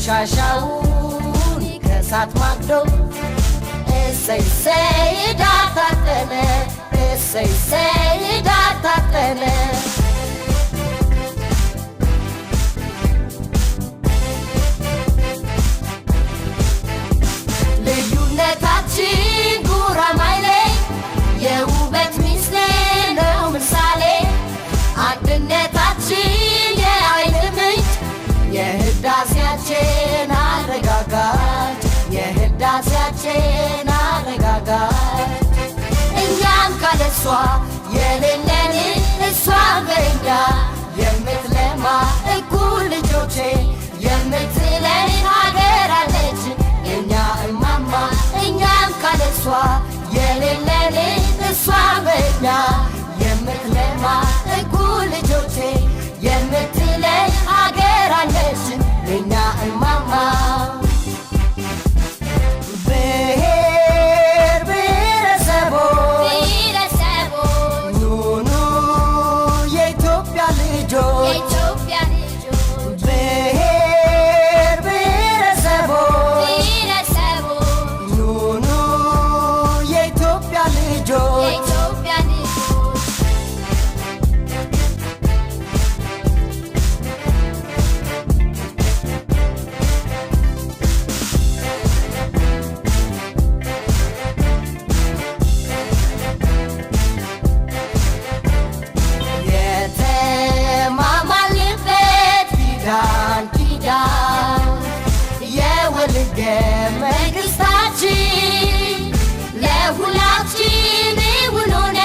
ቆሻሻውን ከእሳት ማግዶ እሰይ እሰይ ዳር ታጠነ እሰይ እሰይ ዳር ታጠነ ልዩነታችን ጉራማይሌ የውበት ሚስጥር ነው ምሳሌ አንድነታችን የኃይል ምንጭ የህዳሴያችን አረጋጋች የህዳሴያችን አረጋጋች እኛም ካለሷ የሌለን እሷ በእኛ የምትለማ እኩል ልጆቼ የምትለን ሀገር አለች እኛ እማማ እኛም ካለሷ የሌለን እሷ በእኛ የምትለማ እኩል ልጆቼ የምትለን ሀገር አለች እኛ እማማ ብሔር ብሔረሰቦች ኑኑ የኢትዮጵያ ልጆች ብሔር ብሔረሰቦች ኑኑ የኢትዮጵያ ልጆች የወልደ መንግስታችን ለሁላችን እውን ሆነ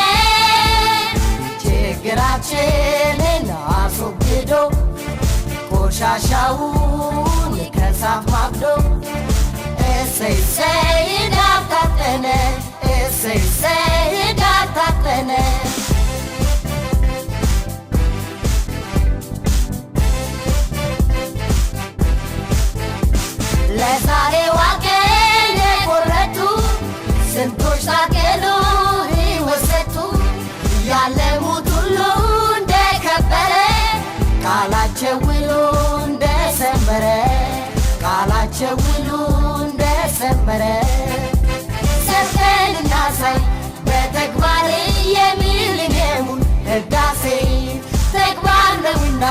ችግራችንን አስወግዶ ቆሻሻውን ከእሳት ማግዶ እሰይ እሰይ ዳር ታጠነ እሰይ እሰይ ዳር ታጠነ ለዛሬዋ ቀን የቆረጡ ስንቶች ታገሉ ሕይወት ሰጡ ያለሙት ሁሉ እንደከበረ ቃላቸው ውሎ እንደሰመረ ቃላቸው ውሎ እንደሰመረ ሰርተን እናሳይ በተግባር የሚሊኒየሙን ህዳሴ ተግባር ነውና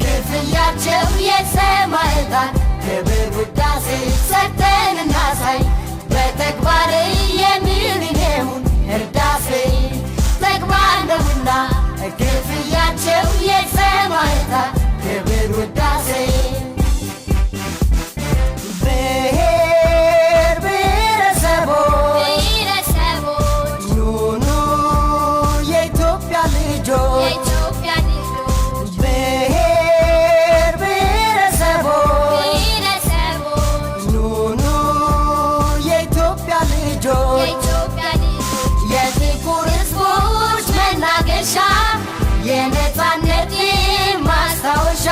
ክፍያቸው የሰማዕታት ክብር ውዳሴ ሰርተን እናሳይ በተግባር የሚሊኒየሙን ህዳሴ ተግባር ነውና ክፍያቸው የሰማዕታት ክብር ውዳሴ ብሔር ብሔረሰቦች ኑኑ የኢትዮጵያ ልጆች የጥቁር ሕዝቦች መናገሻ የነፃነት ማስታወሻ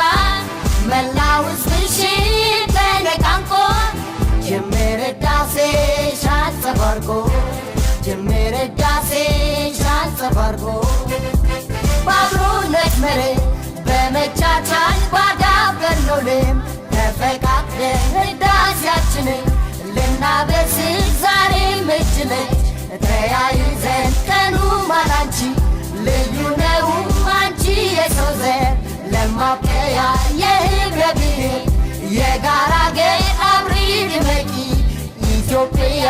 መላው ሕዝብሽን ተነቃንቆ ጅምር ህዳሴሽ አንጸባርቆ ጅምር ህዳሴሽ አንጸባርቆ በአብሮነት መርህ በመቻቻል ባዳበርነው ልም ተፈቃቅደን ህዳሴያችንን ልናበስር ዛሬም እጅ ለእጅ ተያይዘን ቀኑ ማላንቺ ልዩ ነው አንቺ የሰው ዘር ለማብቀያ የህብረ ብሔር የጋራ አገር አብሪ ድመቂ ኢትዮጵያ